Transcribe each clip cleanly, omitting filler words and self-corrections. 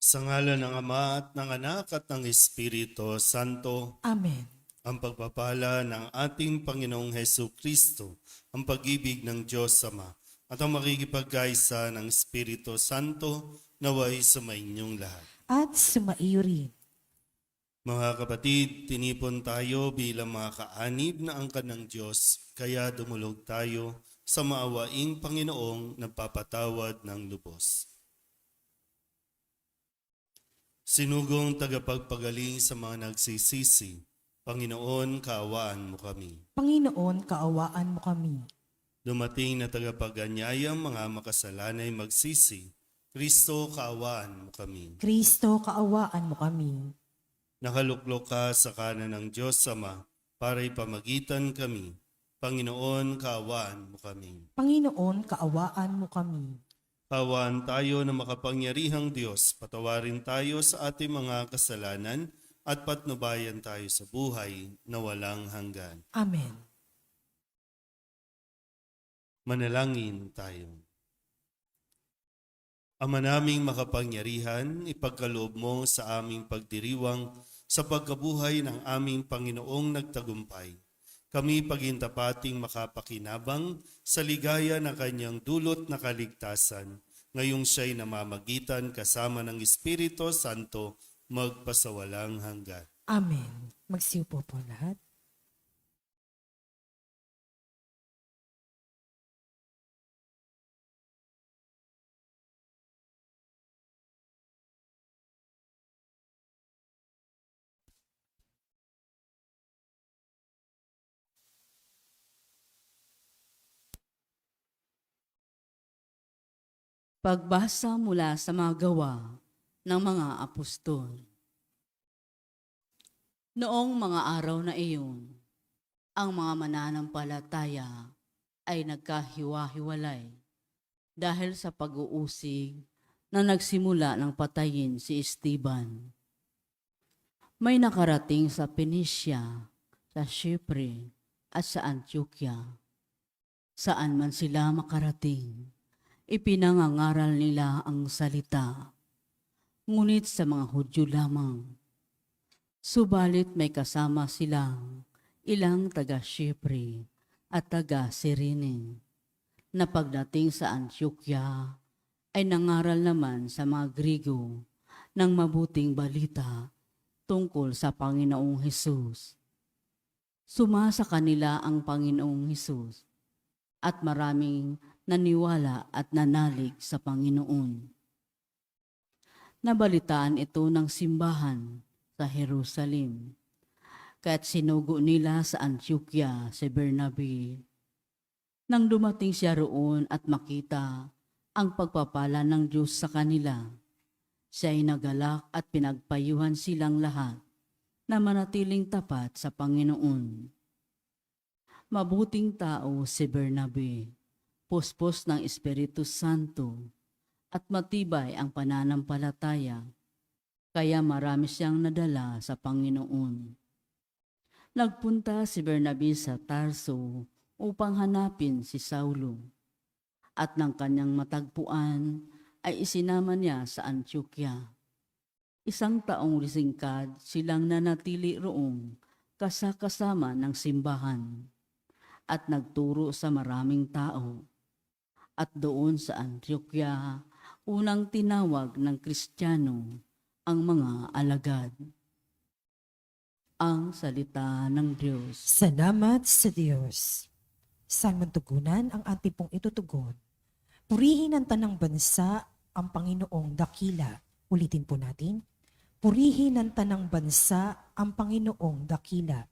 Sa ngalan ng Ama at ng Anak at ng Espiritu Santo, Amen. ang pagpapala ng ating Panginoong Hesu Kristo, ang pag-ibig ng Diyos Ama, at ang makikipagkaisa ng Espiritu Santo naway sumainyong lahat. At sumaiyo rin. Mga kapatid, tinipon tayo bilang mga kaanib na angkan ng Diyos, kaya dumulog tayo sa maawaing Panginoong nagpapatawad ng lubos. Sinugong tagapagpagaling sa mga nagsisisi, Panginoon, kaawaan mo kami. Panginoon, kaawaan mo kami. Dumating na tagapaganyayang mga makasalanay magsisi, Kristo, kaawaan mo kami. Kristo, kaawaan mo kami. Nakaluklok ka sa kanan ng Diyos Ama para ipamagitan kami. Panginoon, kaawaan mo kami. Panginoon, kaawaan mo kami. Kaawaan tayo na makapangyarihang Diyos, patawarin tayo sa ating mga kasalanan at patnubayan tayo sa buhay na walang hanggan. Amen. Manalangin tayo. Ama naming makapangyarihan, ipagkaloob mo sa aming pagdiriwang sa pagkabuhay ng aming Panginoong nagtagumpay. Kami pagintapating makapakinabang sa ligaya na kanyang dulot na kaligtasan, ngayong siya'y namamagitan kasama ng Espiritu Santo magpasawalang hanggan. Amen. Magsiupo po lahat. Pagbasa mula sa mga gawa ng mga apostol. Noong mga araw na iyon, ang mga mananampalataya ay nagkahiwa-hiwalay dahil sa pag-uusig na nagsimula ng patayin si Esteban. May nakarating sa Phoenicia, sa Chipre at sa Antioquia. Saan man sila makarating, ipinangangaral nila ang salita, ngunit sa mga Hudyo lamang. Subalit may kasama silang ilang taga-Chipre at taga-Cyrene, na pagdating sa Antioquia ay nangaral naman sa mga Griego ng mabuting balita tungkol sa Panginoong Hesus. Sumasa kanila ang Panginoong Hesus at maraming naniwala at nanalig sa Panginoon. Nabalitaan ito ng simbahan sa Jerusalem, kaya't sinugo nila sa Antioquia si Bernabe. Nang dumating siya roon at makita ang pagpapala ng Diyos sa kanila, siya'y nagalak at pinagpayuhan silang lahat na manatiling tapat sa Panginoon. Mabuting tao si Bernabe, puspos ng Espiritu Santo, at matibay ang pananampalataya, kaya marami siyang nadala sa Panginoon. Nagpunta si Bernabe sa Tarso upang hanapin si Saulo, at nang kanyang matagpuan ay isinama niya sa Antioquia. 1 taong lisingkad silang nanatili roong kasama ng simbahan at nagturo sa maraming tao. At doon sa Antioquia, unang tinawag ng Kristiyano ang mga alagad. Ang salita ng Diyos. Salamat sa Diyos. Saan man tugunan ang ating pong itutugon? Purihin ang tanang bansa ang Panginoong dakila. Ulitin po natin. Purihin ang tanang bansa ang Panginoong dakila.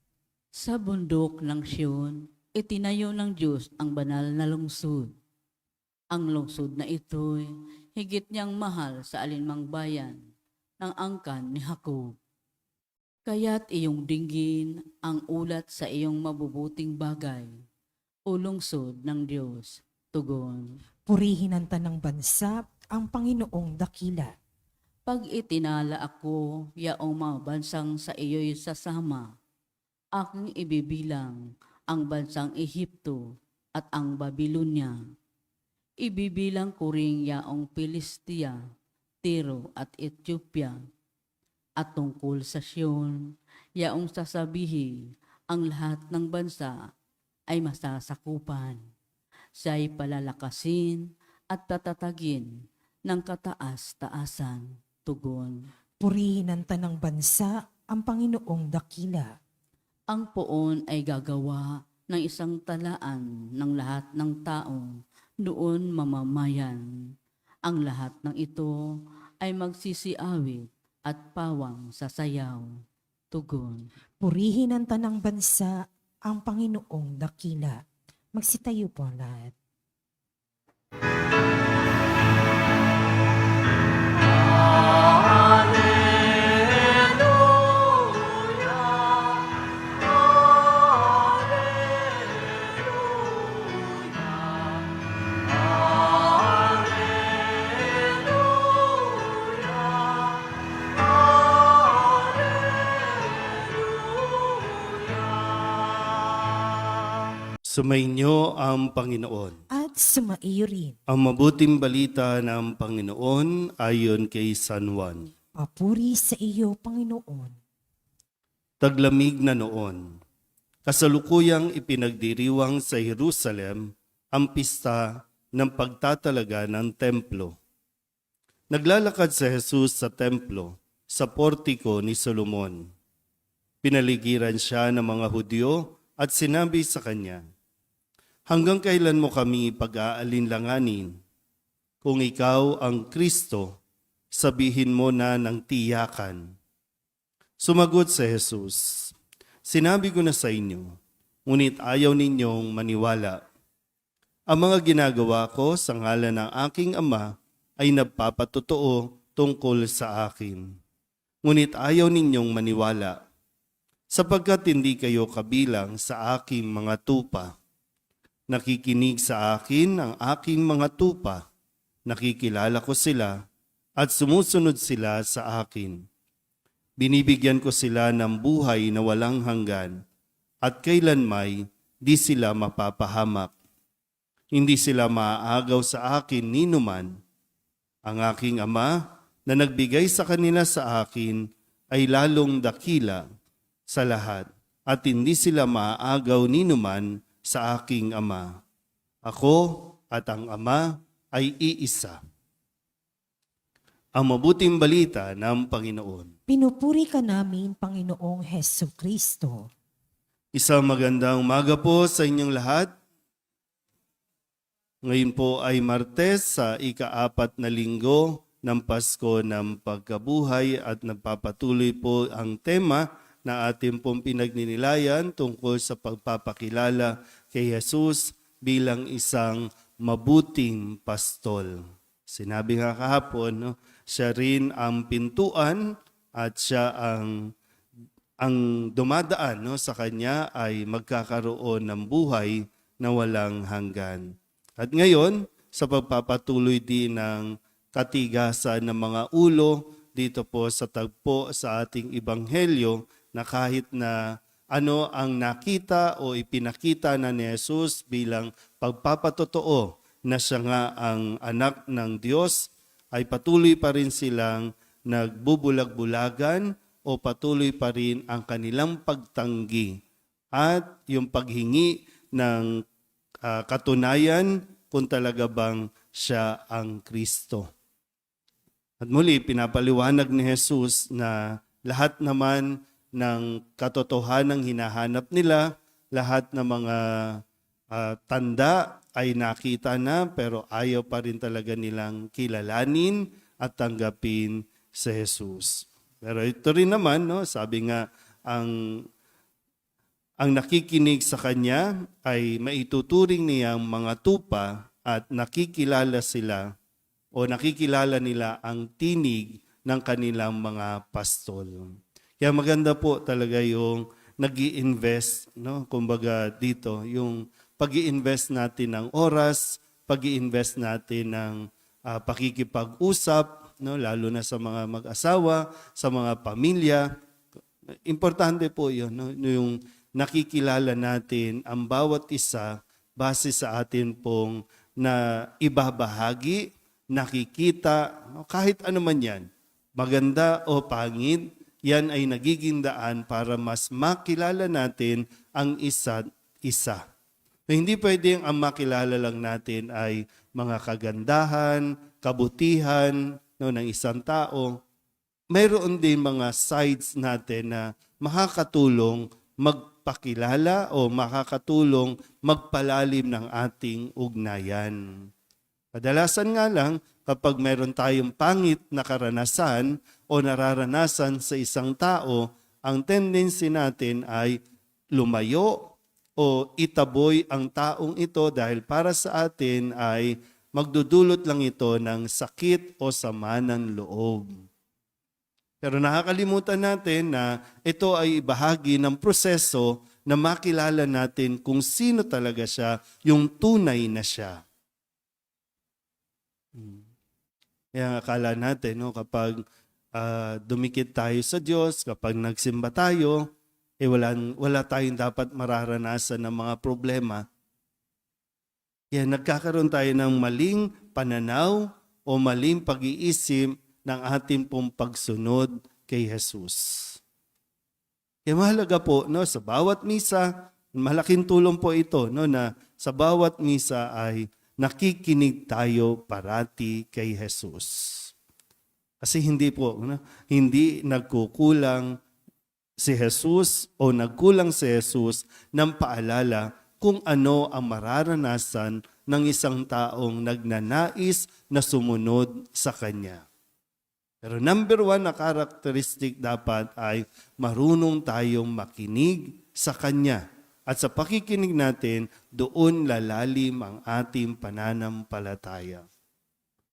Sa bundok ng Siyon, itinayo ng Diyos ang banal na lungsod. Ang lungsod na ito'y higit niyang mahal sa alinmang bayan ng angkan ni Jacob. Kaya't iyong dinggin ang ulat sa iyong mabubuting bagay, o lungsod ng Diyos. Tugon. Purihin ang tanang bansa ang Panginoong dakila. Pag itinala ako, yaong mga bansang sa iyo'y sasama, aking ibibilang ang bansang Ehipto at ang Babylonia. Ibibilang ko ring yaong Pilistia, Tiro at Ethiopia. At tungkol sa Sion, yaong sasabihi ang lahat ng bansa ay masasakupan. Siya'y palalakasin at tatatagin ng kataas-taasan. Tugon. Purihin ng tanang bansa ang Panginoong dakila. Ang poon ay gagawa ng isang talaan ng lahat ng taong doon mamamayan. Ang lahat ng ito ay magsisiawit at pawang sasayaw. Tugon. Purihin ng tanang bansa ang Panginoong dakila. Magsitayo po ang lahat. Sumainyo ang Panginoon. At sumaiyo rin. Ang mabuting balita ng Panginoon ayon kay San Juan. Papuri sa iyo, Panginoon. Taglamig na noon, kasalukuyang ipinagdiriwang sa Jerusalem ang pista ng pagtatalaga ng templo. Naglalakad si Jesus sa templo, sa portiko ni Solomon. Pinaligiran siya ng mga Hudyo at sinabi sa kanya, "Hanggang kailan mo kami pag-aalinlanganin? Kung ikaw ang Kristo, sabihin mo na ng tiyakan." Sumagot si Jesus, "Sinabi ko na sa inyo, ngunit ayaw ninyong maniwala. Ang mga ginagawa ko sa ngalan ng aking Ama ay nagpapatotoo tungkol sa akin. Ngunit ayaw ninyong maniwala, sapagkat hindi kayo kabilang sa aking mga tupa. Nakikinig sa akin ang aking mga tupa, nakikilala ko sila at sumusunod sila sa akin. Binibigyan ko sila ng buhay na walang hanggan at kailanmay di sila mapapahamak. Hindi sila maaagaw sa akin ninuman. Ang aking Ama na nagbigay sa kanila sa akin ay lalong dakila sa lahat at hindi sila maaagaw ninuman sa aking Ama. Ako at ang Ama ay iisa." Ang mabuting balita ng Panginoon. Pinupuri ka namin, Panginoong Hesu Kristo. Isang magandang umaga po sa inyong lahat. Ngayon po ay Martes sa ika-4 na linggo ng Pasko ng Pagkabuhay at nagpapatuloy po ang tema na ating pong pinagninilayan tungkol sa pagpapakilala kay Jesus bilang isang mabuting pastol. Sinabi nga kahapon, no, siya rin ang pintuan at siya ang dumadaan, no, sa kanya ay magkakaroon ng buhay na walang hanggan. At ngayon, sa pagpapatuloy din ng katigasan ng mga ulo dito po sa tagpo sa ating Ebanghelyo, na kahit na ano ang nakita o ipinakita na ni Jesus bilang pagpapatotoo na siya nga ang anak ng Diyos, ay patuloy pa rin silang nagbubulag-bulagan o patuloy pa rin ang kanilang pagtanggi at yung paghingi ng katunayan kung talaga bang siya ang Kristo. At muli, pinapaliwanag ni Jesus na lahat naman ng katotohanang hinahanap nila, lahat ng mga tanda ay nakita na pero ayaw pa rin talaga nilang kilalanin at tanggapin si Jesus. Pero ito rin naman, no, sabi nga, ang nakikinig sa kanya ay maituturing niyang mga tupa at nakikilala sila o nakikilala nila ang tinig ng kanilang mga pastol. Kaya maganda po talaga yung nag-i-invest, no? Kumbaga dito, yung pag-i-invest natin ng oras, pag-i-invest natin ng pakikipag-usap, no? Lalo na sa mga mag-asawa, sa mga pamilya. Importante po yun, no? Yung nakikilala natin ang bawat isa base sa atin pong na ibabahagi nakikita, kahit ano man yan, maganda o pangit, yan ay nagiging daan para mas makilala natin ang isa't isa. So, hindi pwedeng ang makilala lang natin ay mga kagandahan, kabutihan ng isang tao. Mayroon din mga sides natin na makakatulong magpakilala o makakatulong magpalalim ng ating ugnayan. Kadalasan nga lang, kapag meron tayong pangit na karanasan o nararanasan sa isang tao, ang tendency natin ay lumayo o itaboy ang taong ito dahil para sa atin ay magdudulot lang ito ng sakit o sama ng loob. Pero nakakalimutan natin na ito ay bahagi ng proseso na makilala natin kung sino talaga siya, yung tunay na siya. Kaya akala natin, no, kapag dumikit tayo sa Diyos, kapag nagsimba tayo, wala tayong dapat mararanasan ng mga problema. Kaya nagkakaroon tayo ng maling pananaw o maling pag-iisip ng ating pong pagsunod kay Jesus. Kaya mahalaga po, no, sa bawat misa, malaking tulong po ito, no, na sa bawat misa ay nakikinig tayo parati kay Jesus. Kasi hindi po, no, hindi nagkukulang si Jesus o nagkulang si Jesus ng paalala kung ano ang mararanasan ng isang taong nagnanais na sumunod sa Kanya. Pero number one na karakteristik dapat ay marunong tayong makinig sa Kanya. At sa pakikinig natin, doon lalalim ang ating pananampalataya.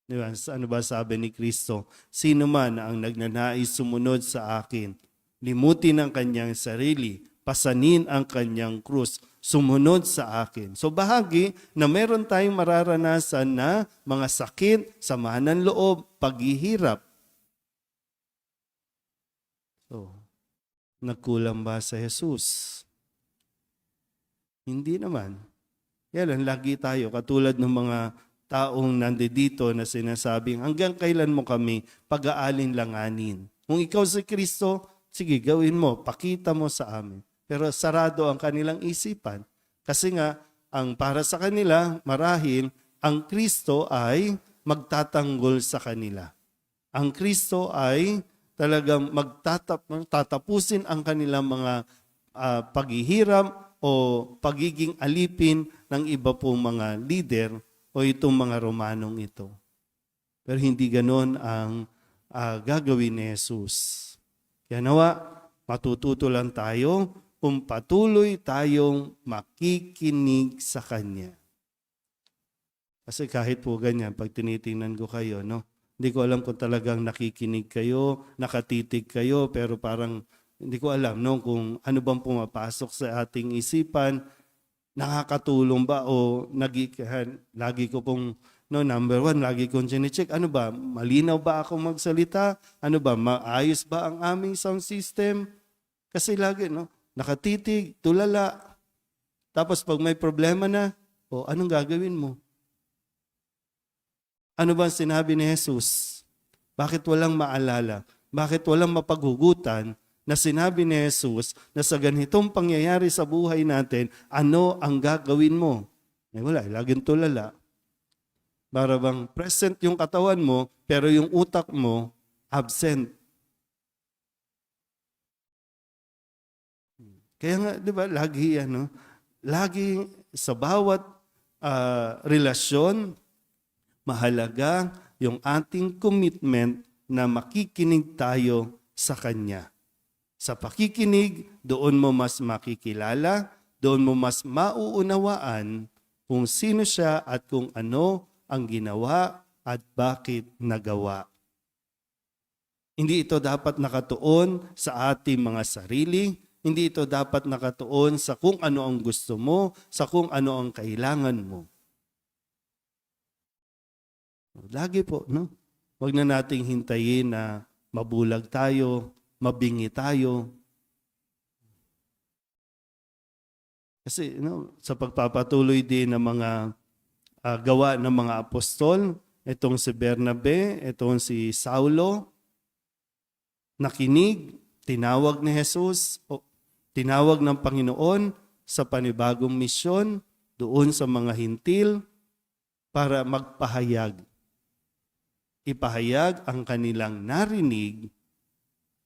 Diba? Ano ba sabi ni Kristo? Sino man ang nagnanais sumunod sa akin, limutin ang kanyang sarili, pasanin ang kanyang krus, sumunod sa akin. So bahagi na meron tayong mararanasan na mga sakit, samahan ng loob, paghihirap. So, nagkulang ba sa Jesus? Hindi naman. Yan, lagi tayo, katulad ng mga taong nandito na sinasabing, hanggang kailan mo kami pag-aalin-langanin? Kung ikaw si Kristo, sige, gawin mo, pakita mo sa amin. Pero sarado ang kanilang isipan. Kasi nga, ang para sa kanila, marahil, ang Kristo ay magtatanggol sa kanila. Ang Kristo ay talagang tatapusin ang kanilang mga paghihirap o pagiging alipin ng iba pong mga leader o itong mga Romanong ito. Pero hindi ganon ang gagawin ni Jesus. Kaya nawa, matututo lang tayo kung patuloy tayong makikinig sa Kanya. Kasi kahit po ganyan, pag tinitingnan ko kayo, no, hindi ko alam kung talagang nakikinig kayo, nakatitig kayo, pero parang hindi ko alam, no, kung ano bang pumapasok sa ating isipan, nakakatulong ba o lagi ko pong, no, number one, lagi kong chine-check, ano ba, malinaw ba ako magsalita? Ano ba, maayos ba ang aming sound system? Kasi lagi, no, nakatitig, tulala. Tapos pag may problema na, anong gagawin mo? Ano ba sinabi ni Jesus? Bakit walang maalala? Bakit walang mapaghugutan na sinabi ni Jesus na sa ganitong pangyayari sa buhay natin, ano ang gagawin mo? Wala, laging tulala. Para bang present yung katawan mo, pero yung utak mo, absent. Kaya nga, di ba, lagi sa bawat relasyon, mahalaga yung ating commitment na makikinig tayo sa Kanya. Sa pakikinig, doon mo mas makikilala, doon mo mas mauunawaan kung sino siya at kung ano ang ginawa at bakit nagawa. Hindi ito dapat nakatuon sa ating mga sarili, hindi ito dapat nakatuon sa kung ano ang gusto mo, sa kung ano ang kailangan mo. Lagi po, no? Huwag na nating hintayin na mabulag tayo, mabingi tayo. Kasi sa pagpapatuloy din ng mga gawa ng mga apostol, itong si Bernabe, itong si Saulo, nakinig, tinawag ni Jesus, o tinawag ng Panginoon sa panibagong misyon doon sa mga hintil para magpahayag. Ipahayag ang kanilang narinig.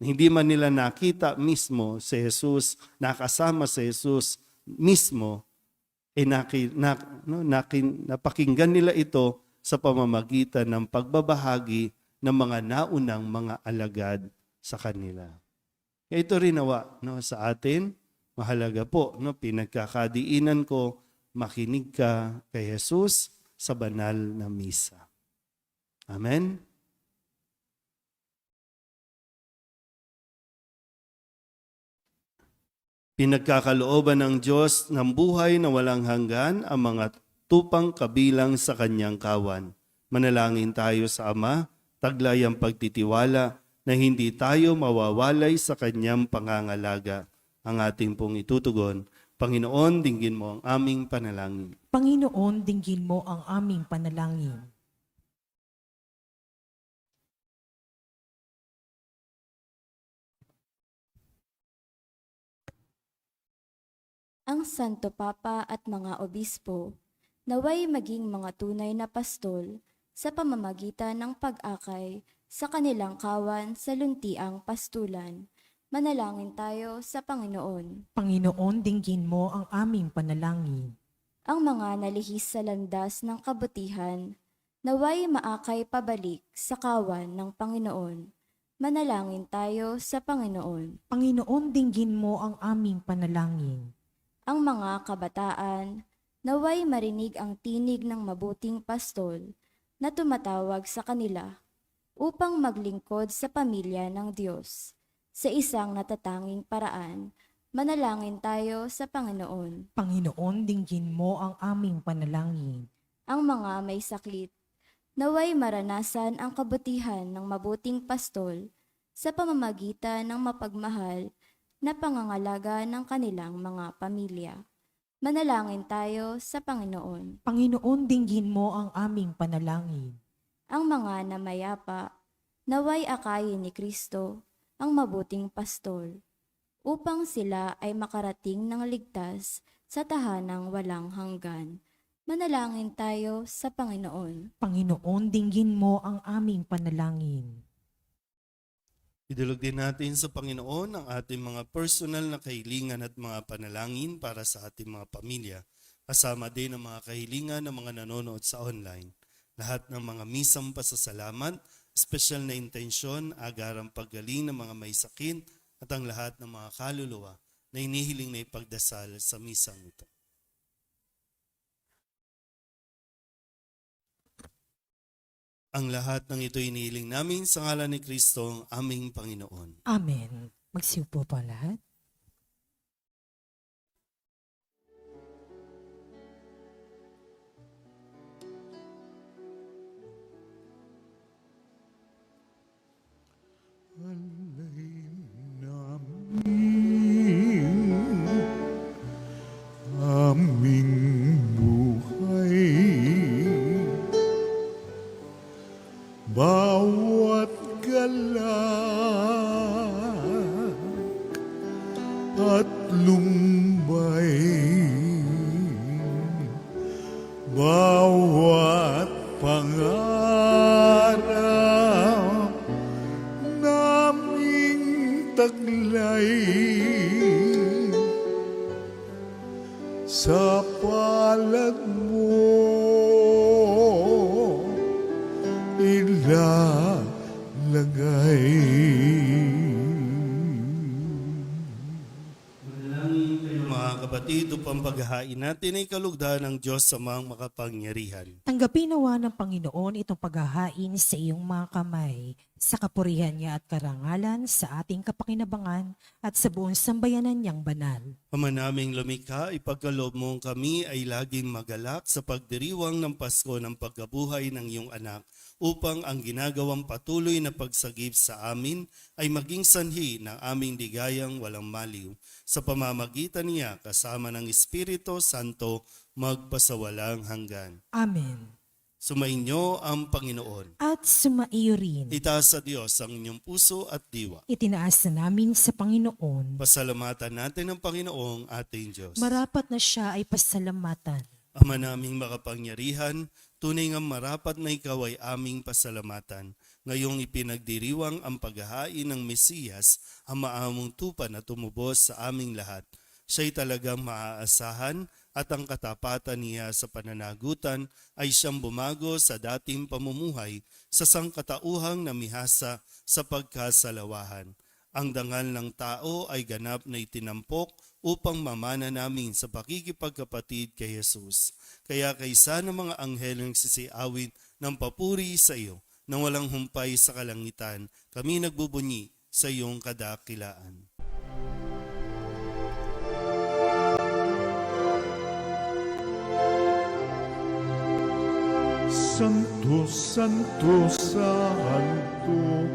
Hindi man nila nakita mismo si Jesus, nakasama si Jesus mismo, napakinggan nila ito sa pamamagitan ng pagbabahagi ng mga naunang mga alagad sa kanila. Kaya ito rin nawa sa atin, mahalaga po, pinagkakadiinan ko, makinig ka kay Jesus sa banal na misa. Amen? Pinagkakalooban ng Diyos ng buhay na walang hanggan ang mga tupang kabilang sa kanyang kawan. Manalangin tayo sa Ama, taglay ang pagtitiwala na hindi tayo mawawalay sa kanyang pangangalaga. Ang ating pong itutugon, Panginoon, dinggin mo ang aming panalangin. Panginoon, dinggin mo ang aming panalangin. Ang Santo Papa at mga obispo, naway maging mga tunay na pastol sa pamamagitan ng pag-akay sa kanilang kawan sa luntiang pastulan. Manalangin tayo sa Panginoon. Panginoon, dinggin mo ang aming panalangin. Ang mga nalihis sa landas ng kabutihan, naway maakay pabalik sa kawan ng Panginoon. Manalangin tayo sa Panginoon. Panginoon, dinggin mo ang aming panalangin. Ang mga kabataan, naway marinig ang tinig ng mabuting pastol na tumatawag sa kanila upang maglingkod sa pamilya ng Diyos. Sa isang natatanging paraan, manalangin tayo sa Panginoon. Panginoon, dinggin mo ang aming panalangin. Ang mga may sakit, naway maranasan ang kabutihan ng mabuting pastol sa pamamagitan ng mapagmahal na pangangalaga ng kanilang mga pamilya. Manalangin tayo sa Panginoon. Panginoon, dinggin mo ang aming panalangin. Ang mga namayapa, naway akayin ni Kristo ang mabuting pastol, upang sila ay makarating ng ligtas sa tahanang walang hanggan. Manalangin tayo sa Panginoon. Panginoon, dinggin mo ang aming panalangin. Idulog din natin sa Panginoon ang ating mga personal na kahilingan at mga panalangin para sa ating mga pamilya. Kasama din ang mga kahilingan ng mga nanonood sa online. Lahat ng mga misang pasasalamat, espesyal na intensyon, agarang paggaling ng mga may sakit at ang lahat ng mga kaluluwa na inihiling na ipagdasal sa misang ito. Ang lahat ng ito inihiling namin sa ngalan ni Kristo, ang aming Panginoon. Amen. Magsiupo po lahat. Aming buhay, bawat galak at lumbay, bawat pangarap naming taglay, sa palad mo ilalagay. Mga kapatid, upang paghahain natin ay kalugdan ng Diyos sa mga makapangyarihan. Tanggapin nawa ng Panginoon itong paghahain sa iyong mga kamay, sa kapurihan niya at karangalan, sa ating kapakinabangan at sa buong sambayanan niyang banal. Ama naming lumikha, ipagkaloob mo kami ay laging magalak sa pagdiriwang ng Pasko ng pagkabuhay ng iyong anak, upang ang ginagawang patuloy na pagsagip sa amin ay maging sanhi ng aming ligayang walang maliw. Sa pamamagitan niya, kasama ng Espiritu Santo, magpasawalang hanggan. Amen. Sumainyo ang Panginoon. At sumaiyo rin. Itaas sa Diyos ang inyong puso at diwa. Itinaas na namin sa Panginoon. Pasalamatan natin ang Panginoong ating Diyos. Marapat na siya ay pasalamatan. Ama naming makapangyarihan, tunay nga marapat na ikaw ay aming pasalamatan. Ngayong ipinagdiriwang ang paghahain ng Mesiyas, ang maamong tupa na tumubos sa aming lahat. Siya'y talagang maaasahan at ang katapatan niya sa pananagutan ay siyang bumago sa dating pamumuhay sa sangkatauhang namihasa sa pagkasalawahan. Ang dangal ng tao ay ganap na itinampok upang mamana namin sa pakikipagkapatid kay Jesus. Kaya kaysa ng mga angheleng sisiawin ng papuri sa iyo, nang walang humpay sa kalangitan, kami nagbubunyi sa iyong kadakilaan. Santo, Santo, Santo,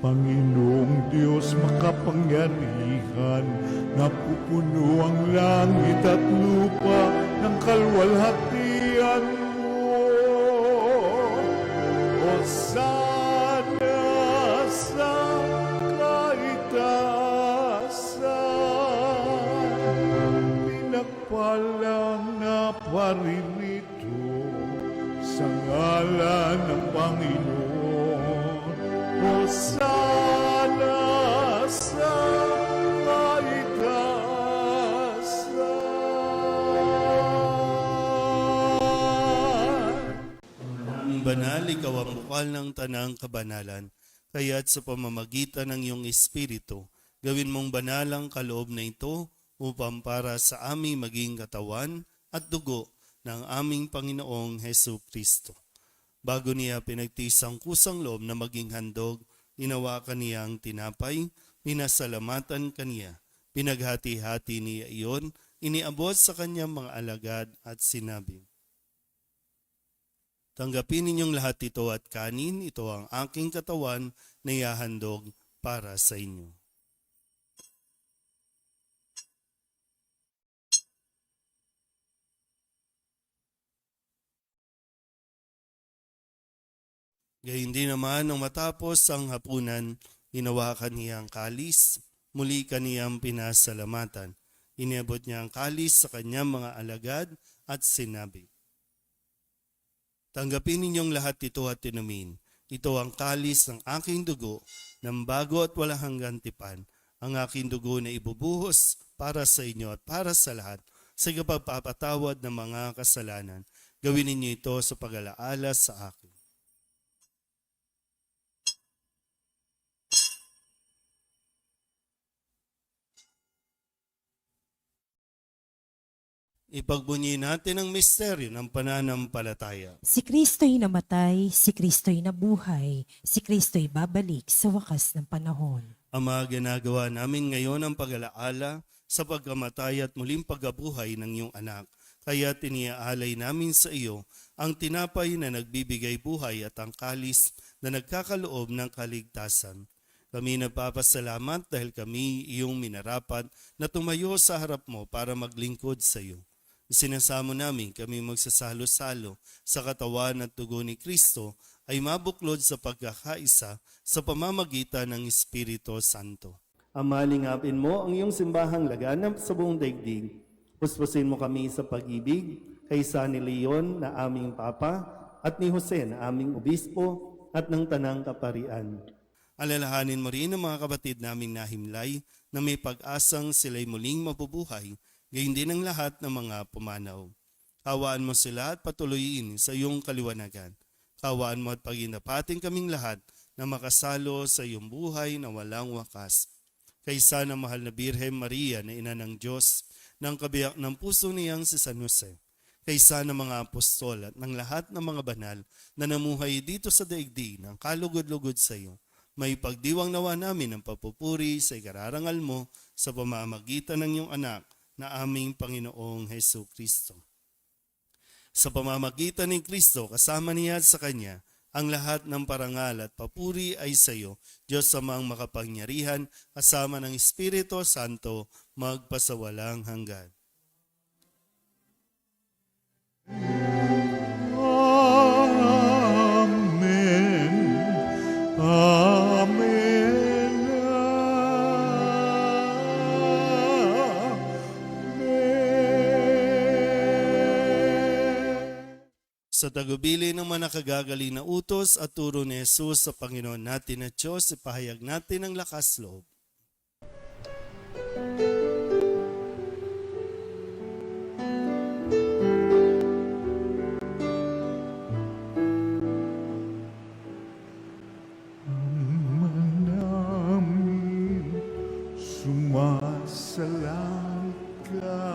Panginoong Diyos makapangyarihan, napupuno ang langit at lupa ng kalwalhatian mo. Hosana sa kaitaasan, pinagpalang na paririto sa ngalan ng Panginoon. Hosana sa kaitaasan. Aming banal, ikaw ang bukal ng tanang kabanalan, kaya't sa pamamagitan ng iyong Espiritu, gawin mong banal ang kaloob na ito upang para sa aming maging katawan at dugo ng aming Panginoong Hesu Kristo. Bago niya pinagtisang kusang loob na maging handog, inawakan niya ang tinapay, pinasalamatan kaniya, pinaghati-hati niya iyon, iniabot sa kanyang mga alagad at sinabi, "Tanggapin ninyong lahat ito at kanin, ito ang aking katawan na ihahandog para sa inyo." Gayun din naman nang matapos ang hapunan, hinawakan niya ang kalis, muli kaniyang pinasalamatan. Iniabot niya ang kalis sa kanyang mga alagad at sinabi, "Tanggapin ninyong lahat ito at inumin. Ito ang kalis ng aking dugo, ng bago at walang hanggang tipan, ang aking dugo na ibubuhos para sa inyo at para sa lahat, sa pagpapatawad ng mga kasalanan. Gawin ninyo ito sa pag-alaala sa akin." Ipagbunyi natin ang misteryo ng pananampalataya. Si Kristo'y namatay, si Kristo'y nabuhay, si Kristo'y babalik sa wakas ng panahon. Ama, ginagawa namin ngayon ang pag-alaala sa pagkamatay at muling pagkabuhay ng iyong anak. Kaya tiniaalay namin sa iyo ang tinapay na nagbibigay buhay at ang kalis na nagkakaloob ng kaligtasan. Kami nagpapasalamat dahil kami iyong minarapat na tumayo sa harap mo para maglingkod sa iyo. Isinasamo namin kami magsasalo-salo sa katawan at dugo ni Kristo ay mabuklod sa pagkakaisa sa pamamagitan ng Espiritu Santo. Ama, lingapin mo ang iyong simbahang laganap sa buong daigdig. Puspusin mo kami sa pag-ibig kaysa ni Leon na aming Papa at ni Jose na aming Obispo at ng Tanang Kaparian. Alalahanin mo rin ang mga kapatid naming nahimlay na may pag-asang sila'y muling mabubuhay, gayon din ang lahat ng mga pumanaw. Kawaan mo sila at patuloyin sa iyong kaliwanagan. Kawaan mo at paginapating kaming lahat na makasalo sa iyong buhay na walang wakas. Kaysa ng mahal na Birhen Maria na ina ng Diyos, ng kabiyak ng puso niyang si San Jose, kaysa ng mga apostol at ng lahat ng mga banal na namuhay dito sa daigdig ng kalugod-lugod sa iyo, may pagdiwang nawa namin ang papupuri sa ikararangal mo sa pamamagitan ng iyong anak na aming Panginoong Hesu Kristo. Sa pamamagitan ng Kristo, kasama niya at sa Kanya, ang lahat ng parangal at papuri ay sa iyo, Diyos Amang makapangyarihan, kasama ng Espiritu Santo, magpasawalang hanggan. Amen. Amen. Amen. Sa tagubili ng mga nakagagaling na utos at turo ni Jesus sa Panginoon natin at Diyos, ipahayag natin ang lakas loob. Namin sumasalangit ka,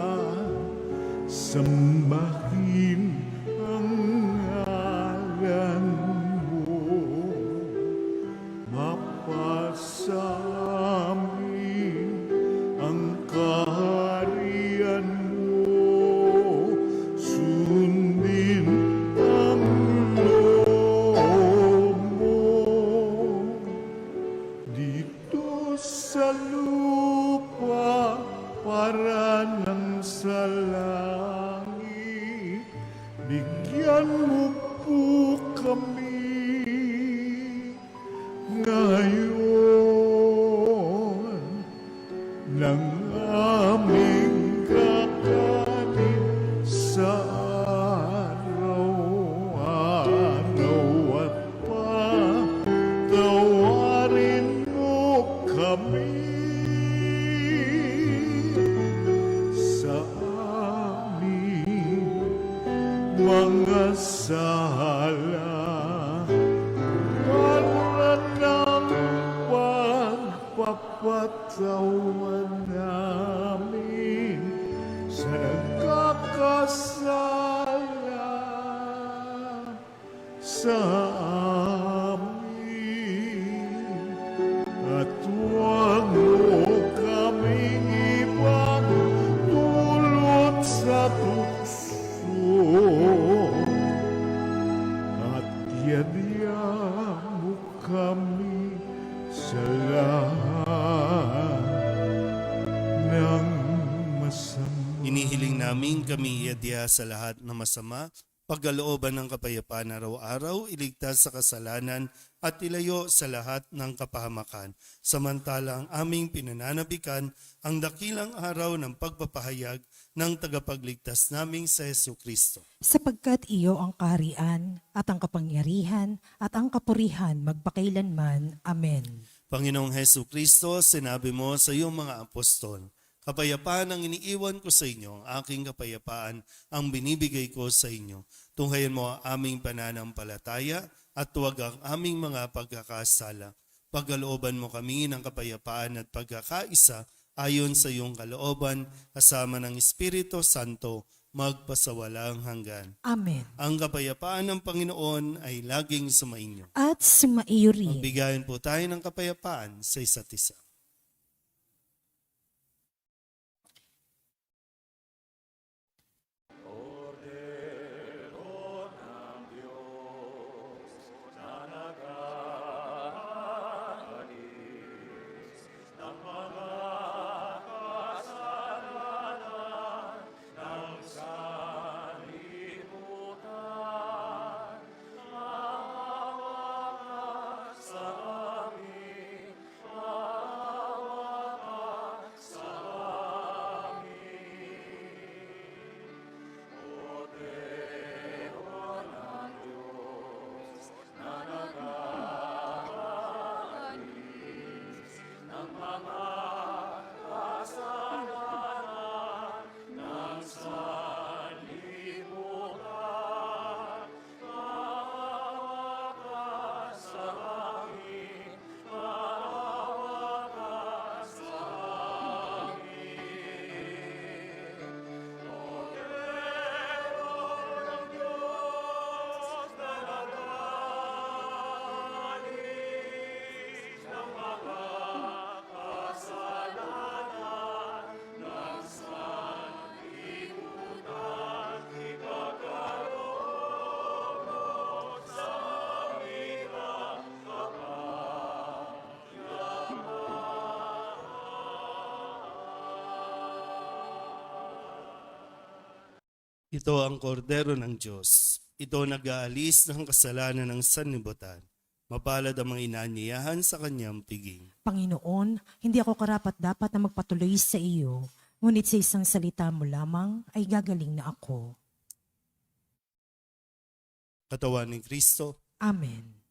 sambahin ang ngalan mo, mapasa amin ang kaharian mo, sundin ang loob mo. Dito sa lupa para ng sa langit, bigyan mo po kami ngayon ng aming kakanin sa araw-araw at patawarin mo kami sa aming mga sala para ng pagpapatawa namin sa nagkakasala sa amin. At huwag mo kaming ibang dulot sa tukso, at yadya mo kami sa lahat ng masama. Inihiling namin kami iadya sa lahat na masama, pagkalooban ng kapayapaan araw-araw, iligtas sa kasalanan at ilayo sa lahat ng kapahamakan. Samantalang aming pinananabikan ang dakilang araw ng pagpapahayag ng tagapagligtas naming sa Jesucristo. Sapagkat iyo ang kaharian at ang kapangyarihan at ang kapurihan magpakailanman. Amen. Panginoong Jesucristo, sinabi mo sa iyong mga apostol, kapayapaan ang iniiwan ko sa inyo, ang aking kapayapaan ang binibigay ko sa inyo. Tunghayan mo ang aming pananampalataya at huwag ang aming mga pagkakasala. Pagkalooban mo kami ng kapayapaan at pagkakaisa ayon sa iyong kalooban, kasama ng Espiritu Santo, magpasawalang hanggan. Amen. Ang kapayapaan ng Panginoon ay laging sumainyo. At sumaiyo rin. Magbigayan po tayo ng kapayapaan sa isa't isa. Ito ang kordero ng Diyos. Ito nag-aalis ng kasalanan ng sanlibutan. Mapalad ang mga inaanyayahan sa kanyang piging. Panginoon, hindi ako karapat-dapat na magpatuloy sa iyo, ngunit sa isang salita mo lamang ay gagaling na ako. Katawan ni Kristo, Amen.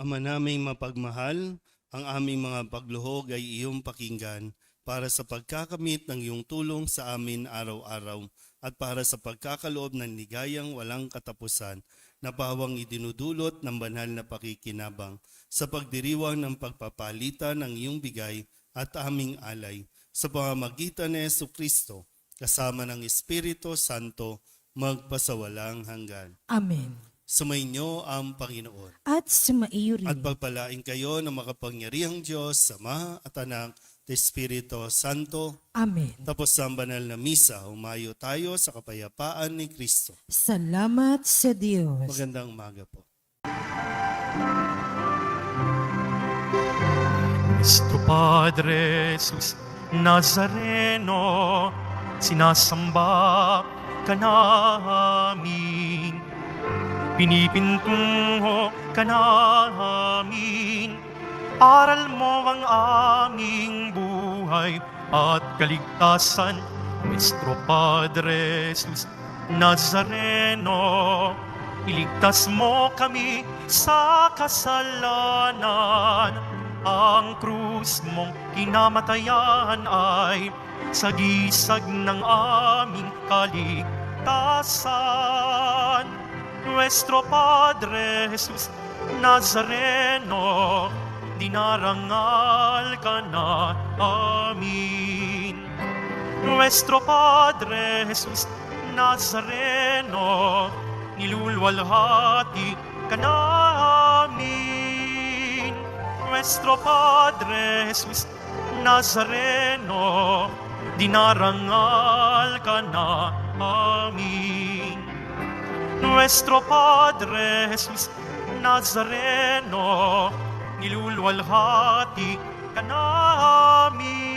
Ama naming mapagmahal, ang aming mga pagluhog ay iyong pakinggan para sa pagkakamit ng iyong tulong sa amin araw-araw at para sa pagkakaloob ng ligayang walang katapusan na pawang idinudulot ng banal na pakikinabang sa pagdiriwang ng pagpapalitan ng iyong bigay at aming alay sa pamamagitan ni Jesucristo kasama ng Espiritu Santo magpasawalang hanggan. Amen. Sumainyo ang Panginoon. At sumaiyo rin. At pagpalain kayo ng makapangyarihang Diyos, Ama at Anak, at Espiritu Santo. Amen. Tapos sa banal na misa, humayo tayo sa kapayapaan ni Kristo. Salamat sa Diyos. Magandang umaga po. Nuestro Padre Jesus Nazareno, sinasamba ka namin, pinipintungo ka namin, aral mo ang aming buhay at kaligtasan. Nuestro Padre Jesus Nazareno, iligtas mo kami sa kasalanan. Ang krus mong kinamatayan ay sagisag ng aming kaligtasan. Nuestro Padre Jesus Nazareno, dinarangal ka na amin. Nuestro Padre Jesus Nazareno, nilulwalhati ka namin. Nuestro Padre Jesus Nazareno, dinarangal ka na amin. Nuestro Padre Jesus Nazareno, nilulwalhati ka namin.